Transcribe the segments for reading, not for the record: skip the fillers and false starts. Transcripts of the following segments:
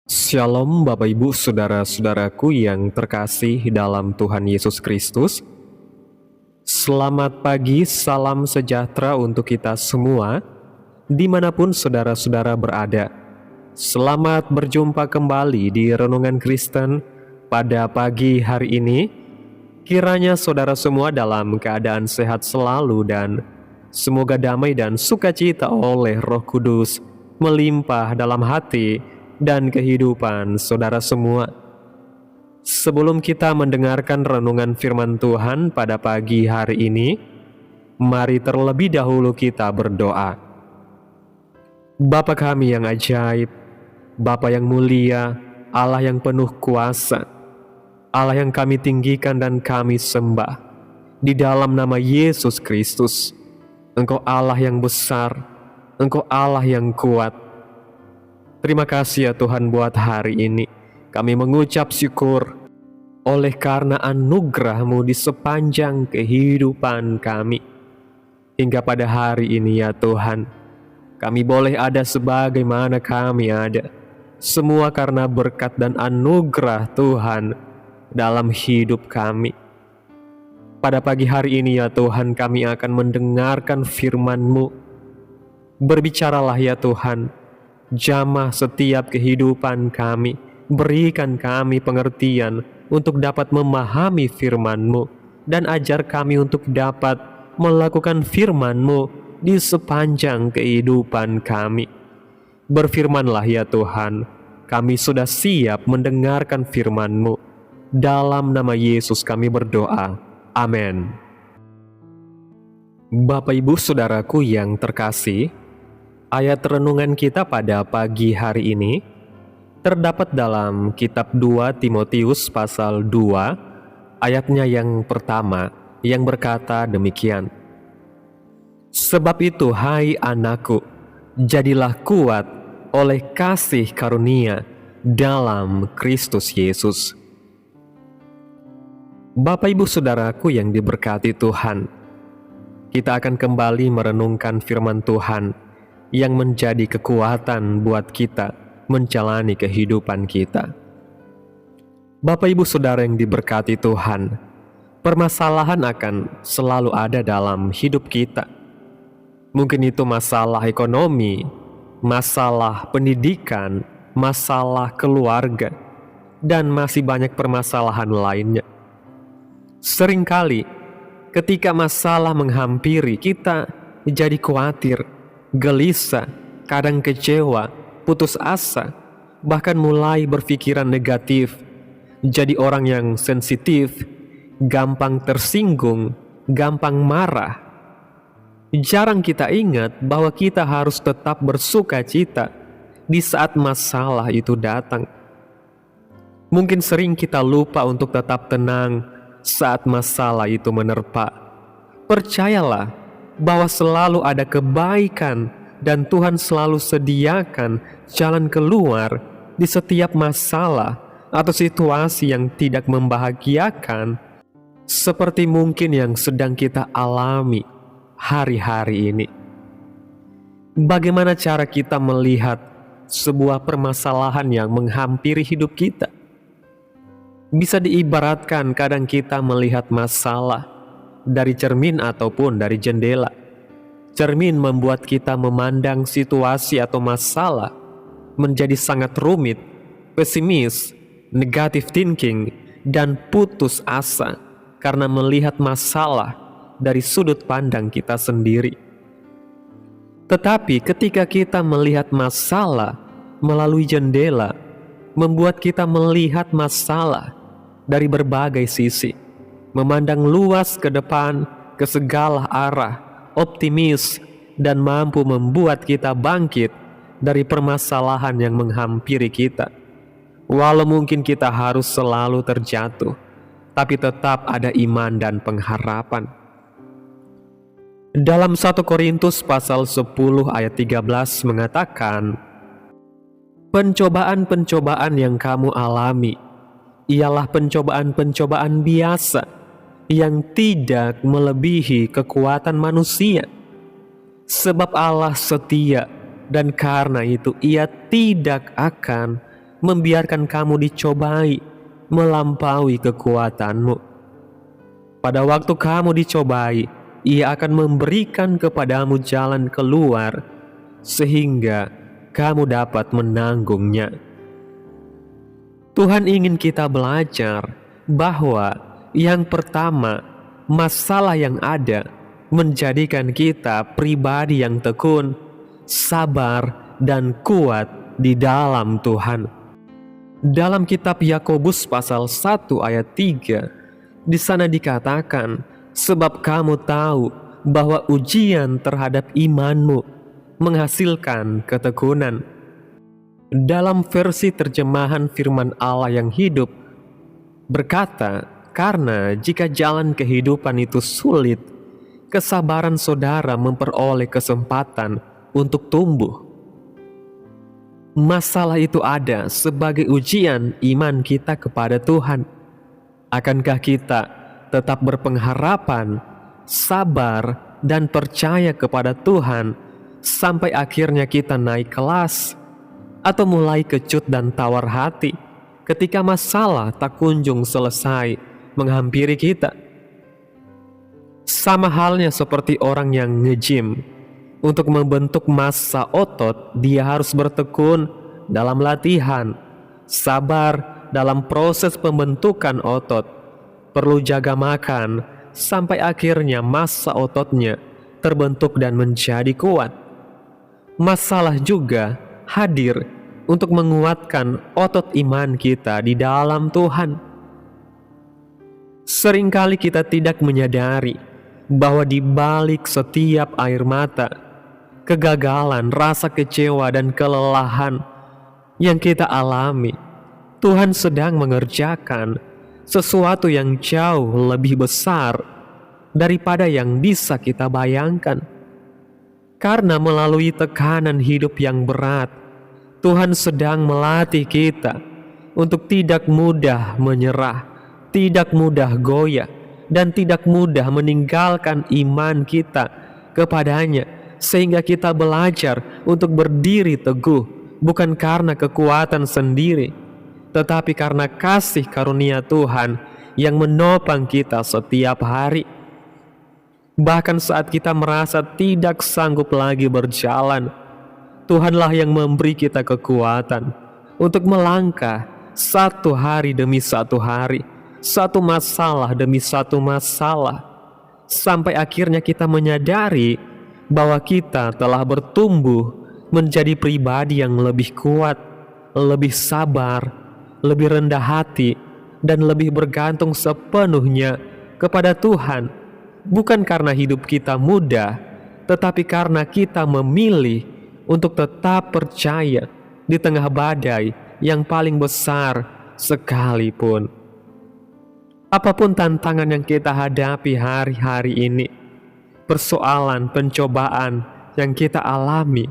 Shalom Bapak Ibu Saudara-saudaraku yang terkasih dalam Tuhan Yesus Kristus. Selamat pagi, salam sejahtera untuk kita semua dimanapun saudara-saudara berada. Selamat berjumpa kembali di Renungan Kristen pada pagi hari ini. Kiranya saudara semua dalam keadaan sehat selalu dan semoga damai dan sukacita oleh Roh Kudus melimpah dalam hati dan kehidupan saudara semua. Sebelum kita mendengarkan renungan firman Tuhan pada pagi hari ini, mari terlebih dahulu kita berdoa. Bapa kami yang ajaib, Bapa yang mulia, Allah yang penuh kuasa, Allah yang kami tinggikan dan kami sembah, di dalam nama Yesus Kristus, Engkau Allah yang besar, Engkau Allah yang kuat. Terima kasih ya Tuhan buat hari ini. Kami mengucap syukur oleh karena anugerah-Mu di sepanjang kehidupan kami. Hingga pada hari ini ya Tuhan, kami boleh ada sebagaimana kami ada. Semua karena berkat dan anugerah Tuhan dalam hidup kami. Pada pagi hari ini ya Tuhan, kami akan mendengarkan firman-Mu. Berbicaralah ya Tuhan, jamah setiap kehidupan kami, berikan kami pengertian untuk dapat memahami firman-Mu, dan ajar kami untuk dapat melakukan firman-Mu di sepanjang kehidupan kami. Berfirmanlah ya Tuhan, kami sudah siap mendengarkan firman-Mu. Dalam nama Yesus kami berdoa, amin. Bapak Ibu Saudaraku yang terkasih, ayat renungan kita pada pagi hari ini terdapat dalam kitab 2 Timotius pasal 2 ayatnya yang pertama yang berkata demikian. Sebab itu hai anakku, jadilah kuat oleh kasih karunia dalam Kristus Yesus. Bapak Ibu Saudaraku yang diberkati Tuhan, kita akan kembali merenungkan firman Tuhan yang menjadi kekuatan buat kita menjalani kehidupan kita. Bapak Ibu Saudara yang diberkati Tuhan, permasalahan akan selalu ada dalam hidup kita. Mungkin itu masalah ekonomi, masalah pendidikan, masalah keluarga, dan masih banyak permasalahan lainnya. Seringkali ketika masalah menghampiri kita jadi khawatir, gelisah, kadang kecewa, putus asa, bahkan mulai berpikiran negatif, jadi orang yang sensitif, gampang tersinggung, gampang marah. Jarang kita ingat bahwa kita harus tetap bersuka cita di saat masalah itu datang. Mungkin sering kita lupa untuk tetap tenang saat masalah itu menerpa. Percayalah bahwa selalu ada kebaikan dan Tuhan selalu sediakan jalan keluar di setiap masalah atau situasi yang tidak membahagiakan, seperti mungkin yang sedang kita alami hari-hari ini. Bagaimana cara kita melihat sebuah permasalahan yang menghampiri hidup kita? Bisa diibaratkan kadang kita melihat masalah dari cermin ataupun dari jendela. Cermin membuat kita memandang situasi atau masalah menjadi sangat rumit, pesimis, negative thinking, dan putus asa karena melihat masalah dari sudut pandang kita sendiri. Tetapi ketika kita melihat masalah melalui jendela, membuat kita melihat masalah dari berbagai sisi, memandang luas ke depan, ke segala arah, optimis, dan mampu membuat kita bangkit dari permasalahan yang menghampiri kita. Walau mungkin kita harus selalu terjatuh, tapi tetap ada iman dan pengharapan. Dalam 1 Korintus pasal 10 ayat 13 mengatakan, pencobaan-pencobaan yang kamu alami ialah pencobaan-pencobaan biasa yang tidak melebihi kekuatan manusia. Sebab Allah setia, dan karena itu Ia tidak akan membiarkan kamu dicobai melampaui kekuatanmu. Pada waktu kamu dicobai, Ia akan memberikan kepadamu jalan keluar sehingga kamu dapat menanggungnya. Tuhan ingin kita belajar bahwa yang pertama, masalah yang ada menjadikan kita pribadi yang tekun, sabar, dan kuat di dalam Tuhan. Dalam kitab Yakobus pasal 1 ayat 3, di sana dikatakan, sebab kamu tahu bahwa ujian terhadap imanmu menghasilkan ketekunan. Dalam versi terjemahan firman Allah yang hidup berkata, karena jika jalan kehidupan itu sulit, kesabaran saudara memperoleh kesempatan untuk tumbuh. Masalah itu ada sebagai ujian iman kita kepada Tuhan. Akankah kita tetap berpengharapan, sabar, dan percaya kepada Tuhan sampai akhirnya kita naik kelas? Atau mulai kecut dan tawar hati ketika masalah tak kunjung selesai menghampiri kita? Sama halnya seperti orang yang nge-gym. Untuk membentuk massa otot, dia harus bertekun dalam latihan, sabar dalam proses pembentukan otot, perlu jaga makan sampai akhirnya massa ototnya terbentuk dan menjadi kuat. Masalah juga hadir untuk menguatkan otot iman kita di dalam Tuhan. Seringkali kita tidak menyadari bahwa di balik setiap air mata, kegagalan, rasa kecewa, dan kelelahan yang kita alami, Tuhan sedang mengerjakan sesuatu yang jauh lebih besar daripada yang bisa kita bayangkan. Karena melalui tekanan hidup yang berat, Tuhan sedang melatih kita untuk tidak mudah menyerah, tidak mudah goyah, dan tidak mudah meninggalkan iman kita kepadanya, sehingga kita belajar untuk berdiri teguh, bukan karena kekuatan sendiri, tetapi karena kasih karunia Tuhan yang menopang kita setiap hari. Bahkan saat kita merasa tidak sanggup lagi berjalan, Tuhanlah yang memberi kita kekuatan untuk melangkah satu hari demi satu hari, satu masalah demi satu masalah, sampai akhirnya kita menyadari bahwa kita telah bertumbuh menjadi pribadi yang lebih kuat, lebih sabar, lebih rendah hati, dan lebih bergantung sepenuhnya kepada Tuhan. Bukan karena hidup kita mudah, tetapi karena kita memilih untuk tetap percaya di tengah badai yang paling besar sekalipun. Apapun tantangan yang kita hadapi hari-hari ini, persoalan, pencobaan yang kita alami,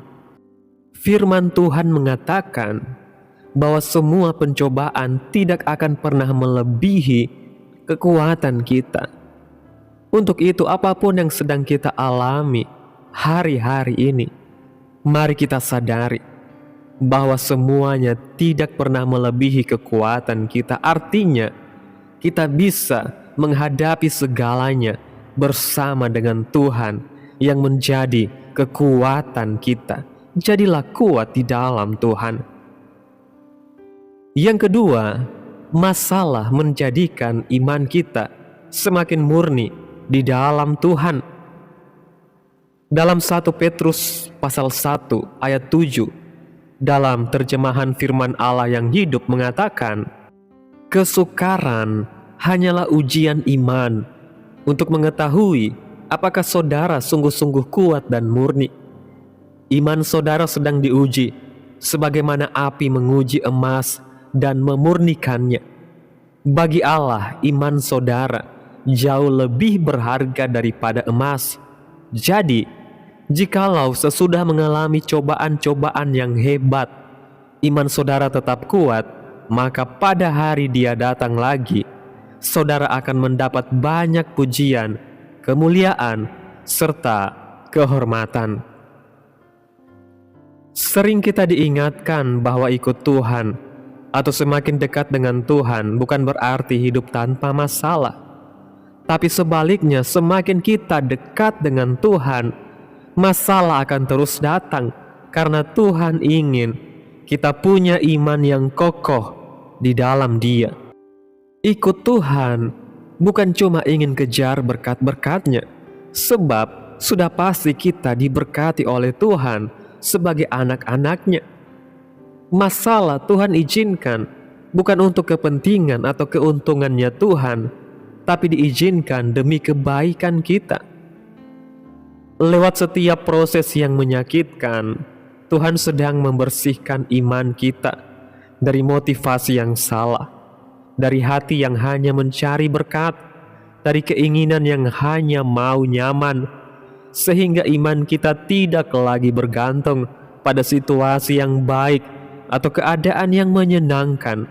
firman Tuhan mengatakan bahwa semua pencobaan tidak akan pernah melebihi kekuatan kita. Untuk itu, apapun yang sedang kita alami hari-hari ini, mari kita sadari bahwa semuanya tidak pernah melebihi kekuatan kita. Artinya, kita bisa menghadapi segalanya bersama dengan Tuhan yang menjadi kekuatan kita. Jadilah kuat di dalam Tuhan. Yang kedua, masalah menjadikan iman kita semakin murni di dalam Tuhan. Dalam 1 Petrus pasal 1 ayat 7, dalam terjemahan firman Allah yang hidup mengatakan, kesukaran hanyalah ujian iman untuk mengetahui apakah saudara sungguh-sungguh kuat dan murni. Iman saudara sedang diuji, sebagaimana api menguji emas dan memurnikannya. Bagi Allah, iman saudara jauh lebih berharga daripada emas. Jadi, jikalau sesudah mengalami cobaan-cobaan yang hebat, iman saudara tetap kuat, maka pada hari Dia datang lagi, saudara akan mendapat banyak pujian, kemuliaan, serta kehormatan. Sering kita diingatkan bahwa ikut Tuhan atau semakin dekat dengan Tuhan bukan berarti hidup tanpa masalah. Tapi sebaliknya, semakin kita dekat dengan Tuhan, masalah akan terus datang karena Tuhan ingin kita punya iman yang kokoh di dalam Dia. Ikut Tuhan bukan cuma ingin kejar berkat-berkat-Nya, sebab sudah pasti kita diberkati oleh Tuhan sebagai anak-anak-Nya. Masalah Tuhan izinkan bukan untuk kepentingan atau keuntungannya Tuhan, tapi diizinkan demi kebaikan kita. Lewat setiap proses yang menyakitkan, Tuhan sedang membersihkan iman kita dari motivasi yang salah, dari hati yang hanya mencari berkat, dari keinginan yang hanya mau nyaman, sehingga iman kita tidak lagi bergantung pada situasi yang baik atau keadaan yang menyenangkan,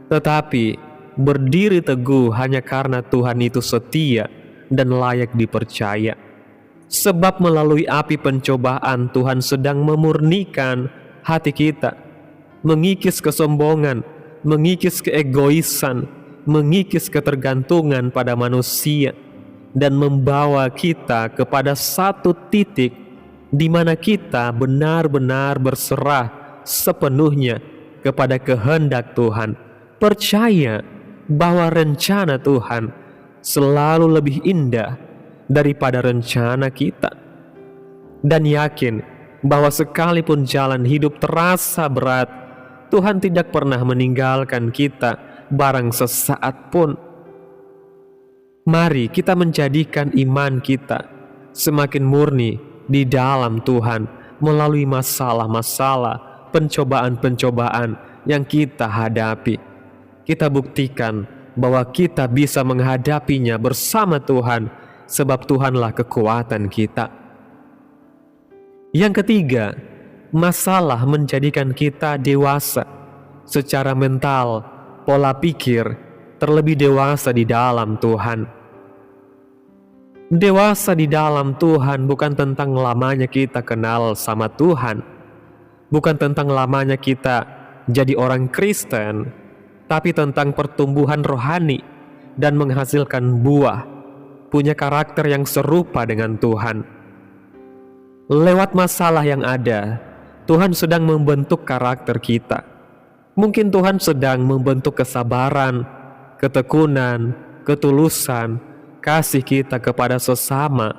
tetapi berdiri teguh hanya karena Tuhan itu setia dan layak dipercaya. Sebab melalui api pencobaan Tuhan sedang memurnikan hati kita, mengikis kesombongan, mengikis keegoisan, mengikis ketergantungan pada manusia, dan membawa kita kepada satu titik di mana kita benar-benar berserah sepenuhnya kepada kehendak Tuhan, percaya bahwa rencana Tuhan selalu lebih indah daripada rencana kita, dan yakin bahwa sekalipun jalan hidup terasa berat, Tuhan tidak pernah meninggalkan kita barang sesaat pun. Mari kita menjadikan iman kita semakin murni di dalam Tuhan melalui masalah-masalah, pencobaan-pencobaan yang kita hadapi. Kita buktikan bahwa kita bisa menghadapinya bersama Tuhan, sebab Tuhanlah kekuatan kita. Yang ketiga, masalah menjadikan kita dewasa secara mental, pola pikir, terlebih dewasa di dalam Tuhan. Dewasa di dalam Tuhan bukan tentang lamanya kita kenal sama Tuhan, bukan tentang lamanya kita jadi orang Kristen, tapi tentang pertumbuhan rohani dan menghasilkan buah, punya karakter yang serupa dengan Tuhan. Lewat masalah yang ada, Tuhan sedang membentuk karakter kita. Mungkin Tuhan sedang membentuk kesabaran, ketekunan, ketulusan, kasih kita kepada sesama,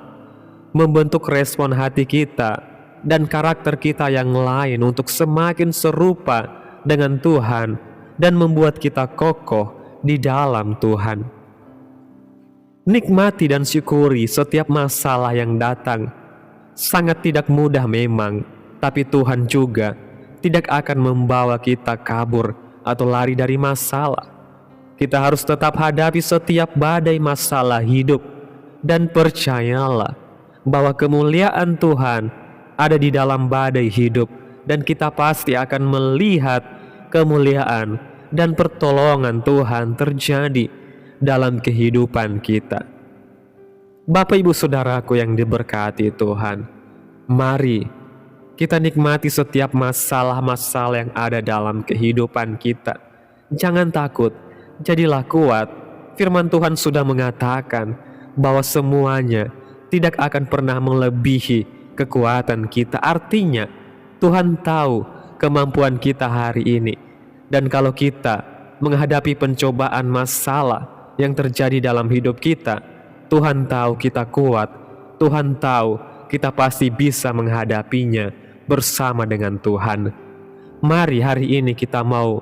membentuk respon hati kita dan karakter kita yang lain untuk semakin serupa dengan Tuhan dan membuat kita kokoh di dalam Tuhan. Nikmati dan syukuri setiap masalah yang datang. Sangat tidak mudah memang, tapi Tuhan juga tidak akan membawa kita kabur atau lari dari masalah. Kita harus tetap hadapi setiap badai masalah hidup, dan percayalah bahwa kemuliaan Tuhan ada di dalam badai hidup, dan kita pasti akan melihat kemuliaan dan pertolongan Tuhan terjadi dalam kehidupan kita. Bapak Ibu Saudaraku yang diberkati Tuhan, mari kita nikmati setiap masalah-masalah yang ada dalam kehidupan kita. Jangan takut, jadilah kuat. Firman Tuhan sudah mengatakan bahwa semuanya tidak akan pernah melebihi kekuatan kita. Artinya, Tuhan tahu kemampuan kita hari ini. Dan kalau kita menghadapi pencobaan masalah yang terjadi dalam hidup kita, Tuhan tahu kita kuat. Tuhan tahu kita pasti bisa menghadapinya bersama dengan Tuhan. Mari hari ini kita mau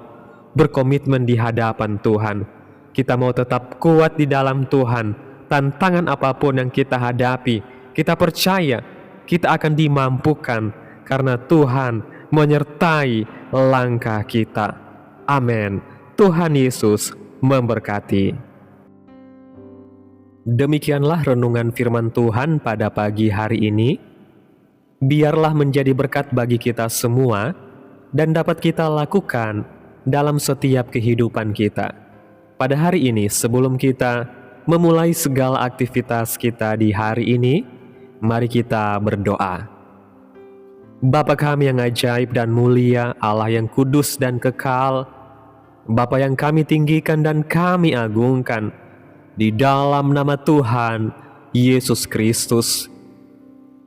berkomitmen di hadapan Tuhan. Kita mau tetap kuat di dalam Tuhan. Tantangan apapun yang kita hadapi, kita percaya kita akan dimampukan karena Tuhan menyertai langkah kita. Amin. Tuhan Yesus memberkati. Demikianlah renungan firman Tuhan pada pagi hari ini. Biarlah menjadi berkat bagi kita semua dan dapat kita lakukan dalam setiap kehidupan kita. Pada hari ini, sebelum kita memulai segala aktivitas kita di hari ini, mari kita berdoa. Bapa kami yang ajaib dan mulia, Allah yang kudus dan kekal, Bapa yang kami tinggikan dan kami agungkan, di dalam nama Tuhan Yesus Kristus.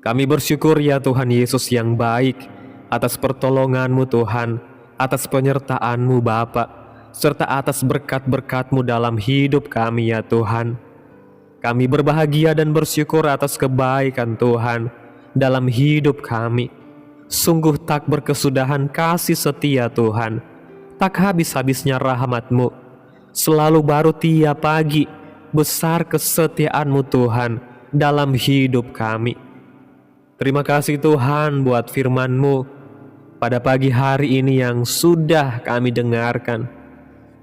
Kami bersyukur ya Tuhan Yesus yang baik, atas pertolongan-Mu Tuhan, atas penyertaan-Mu Bapa, serta atas berkat-berkat-Mu dalam hidup kami ya Tuhan. Kami berbahagia dan bersyukur atas kebaikan Tuhan dalam hidup kami. Sungguh tak berkesudahan kasih setia Tuhan, tak habis-habisnya rahmat-Mu, selalu baru tiap pagi, besar kesetiaan-Mu Tuhan dalam hidup kami. Terima kasih Tuhan buat firman-Mu pada pagi hari ini yang sudah kami dengarkan.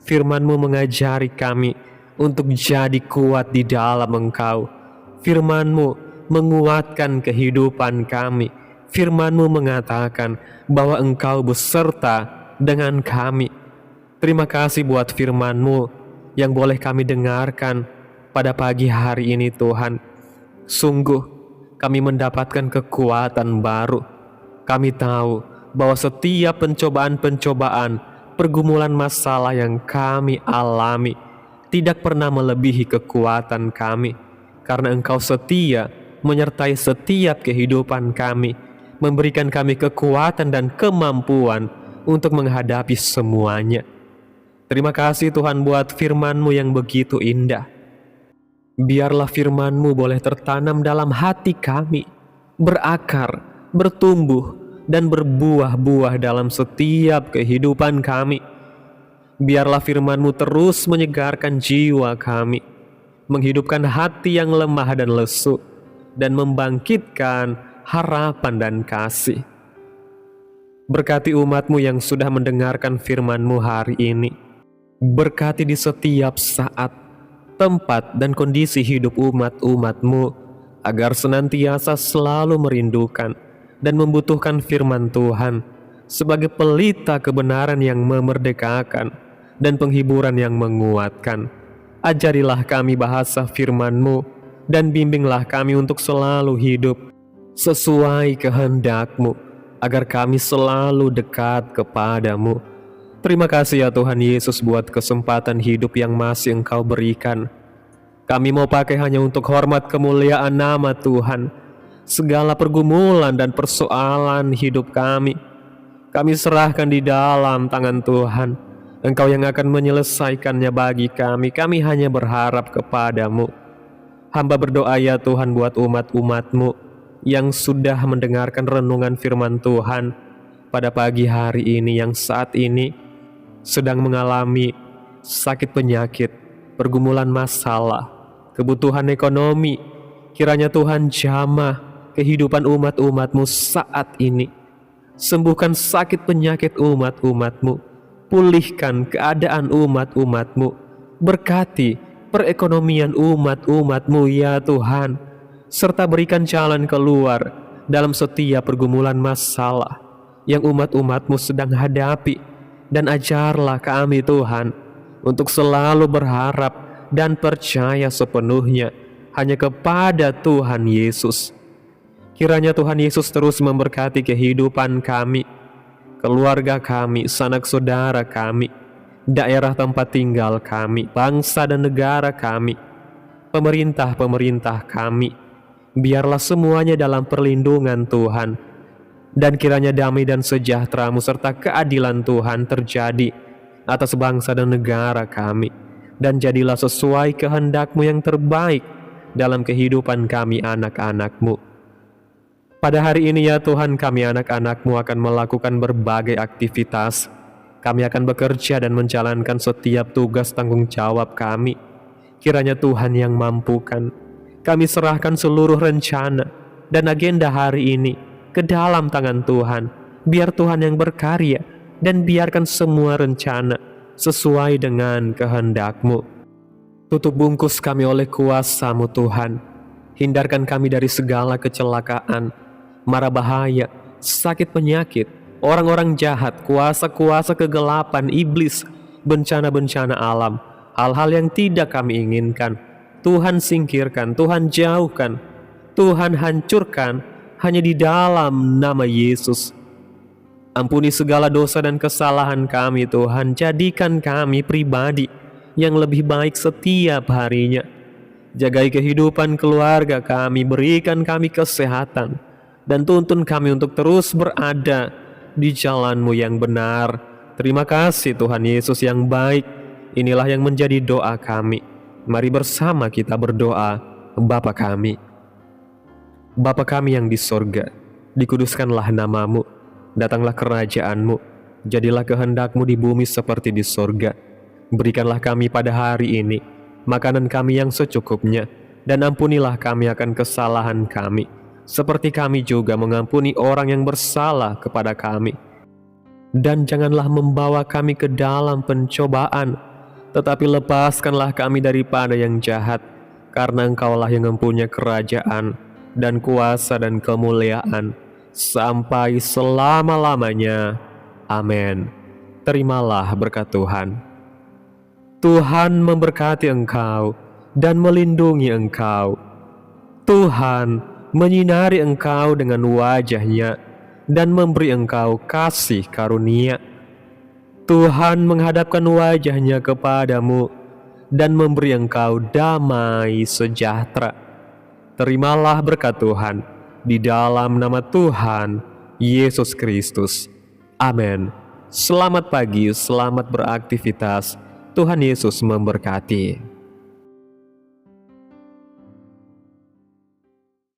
Firman-Mu mengajari kami untuk jadi kuat di dalam Engkau. Firman-Mu menguatkan kehidupan kami. Firman-Mu mengatakan bahwa Engkau beserta dengan kami. Terima kasih buat firman-Mu yang boleh kami dengarkan pada pagi hari ini Tuhan. Sungguh kami mendapatkan kekuatan baru. Kami tahu bahwa setiap pencobaan-pencobaan, pergumulan masalah yang kami alami tidak pernah melebihi kekuatan kami, karena Engkau setia menyertai setiap kehidupan kami, memberikan kami kekuatan dan kemampuan untuk menghadapi semuanya. Terima kasih Tuhan buat firman-Mu yang begitu indah. Biarlah firman-Mu boleh tertanam dalam hati kami, berakar, bertumbuh, dan berbuah-buah dalam setiap kehidupan kami. Biarlah firman-Mu terus menyegarkan jiwa kami, menghidupkan hati yang lemah dan lesu, dan membangkitkan harapan dan kasih. Berkati umat-Mu yang sudah mendengarkan firman-Mu hari ini. Berkati di setiap saat, tempat, dan kondisi hidup umat-umat-Mu, agar senantiasa selalu merindukan dan membutuhkan firman Tuhan sebagai pelita kebenaran yang memerdekakan dan penghiburan yang menguatkan. Ajarilah kami bahasa firman-Mu dan bimbinglah kami untuk selalu hidup sesuai kehendak-Mu, agar kami selalu dekat kepadamu. Terima kasih ya Tuhan Yesus buat kesempatan hidup yang masih Engkau berikan. Kami mau pakai hanya untuk hormat kemuliaan nama Tuhan. Segala pergumulan dan persoalan hidup kami serahkan di dalam tangan Tuhan. Engkau yang akan menyelesaikannya bagi kami. Kami hanya berharap kepadamu. Hamba berdoa ya Tuhan buat umat-umat-Mu yang sudah mendengarkan renungan firman Tuhan pada pagi hari ini, yang saat ini sedang mengalami sakit penyakit, pergumulan masalah, kebutuhan ekonomi. Kiranya Tuhan jamah kehidupan umat-umat-Mu saat ini. Sembuhkan sakit penyakit umat-umat-Mu, pulihkan keadaan umat-umat-Mu, berkati perekonomian umat-umat-Mu ya Tuhan, serta berikan jalan keluar dalam setiap pergumulan masalah yang umat-umat-Mu sedang hadapi. Dan ajarlah kami Tuhan untuk selalu berharap dan percaya sepenuhnya hanya kepada Tuhan Yesus. Kiranya Tuhan Yesus terus memberkati kehidupan kami, keluarga kami, sanak saudara kami, daerah tempat tinggal kami, bangsa dan negara kami, pemerintah-pemerintah kami. Biarlah semuanya dalam perlindungan Tuhan. Dan kiranya damai dan sejahtera-Mu serta keadilan Tuhan terjadi atas bangsa dan negara kami. Dan jadilah sesuai kehendak-Mu yang terbaik dalam kehidupan kami anak-anak-Mu. Pada hari ini ya Tuhan, kami anak-anak-Mu akan melakukan berbagai aktivitas. Kami akan bekerja dan menjalankan setiap tugas tanggung jawab kami. Kiranya Tuhan yang mampukan. Kami serahkan seluruh rencana dan agenda hari ini ke dalam tangan Tuhan. Biar Tuhan yang berkarya dan biarkan semua rencana sesuai dengan kehendak-Mu. Tutup bungkus kami oleh kuasa-Mu Tuhan. Hindarkan kami dari segala kecelakaan, mara bahaya, sakit penyakit, orang-orang jahat, kuasa-kuasa kegelapan, iblis, bencana-bencana alam, hal-hal yang tidak kami inginkan. Tuhan singkirkan, Tuhan jauhkan, Tuhan hancurkan, hanya di dalam nama Yesus. Ampuni segala dosa dan kesalahan kami Tuhan. Jadikan kami pribadi yang lebih baik setiap harinya. Jagai kehidupan keluarga kami, berikan kami kesehatan, dan tuntun kami untuk terus berada di jalan-Mu yang benar. Terima kasih Tuhan Yesus yang baik. Inilah yang menjadi doa kami. Mari bersama kita berdoa. Bapa kami, Bapa kami yang di sorga, dikuduskanlah nama-Mu. Datanglah kerajaan-Mu, jadilah kehendak-Mu di bumi seperti di sorga. Berikanlah kami pada hari ini makanan kami yang secukupnya, dan ampunilah kami akan kesalahan kami, seperti kami juga mengampuni orang yang bersalah kepada kami. Dan janganlah membawa kami ke dalam pencobaan, tetapi lepaskanlah kami daripada yang jahat, karena Engkaulah yang mempunyai kerajaan dan kuasa dan kemuliaan sampai selama-lamanya. Amin. Terimalah berkat Tuhan. Tuhan memberkati engkau dan melindungi engkau. Tuhan menyinari engkau dengan wajah-Nya dan memberi engkau kasih karunia. Tuhan menghadapkan wajah-Nya kepadamu dan memberi engkau damai sejahtera. Terimalah berkat Tuhan di dalam nama Tuhan Yesus Kristus. Amin. Selamat pagi, selamat beraktivitas. Tuhan Yesus memberkati.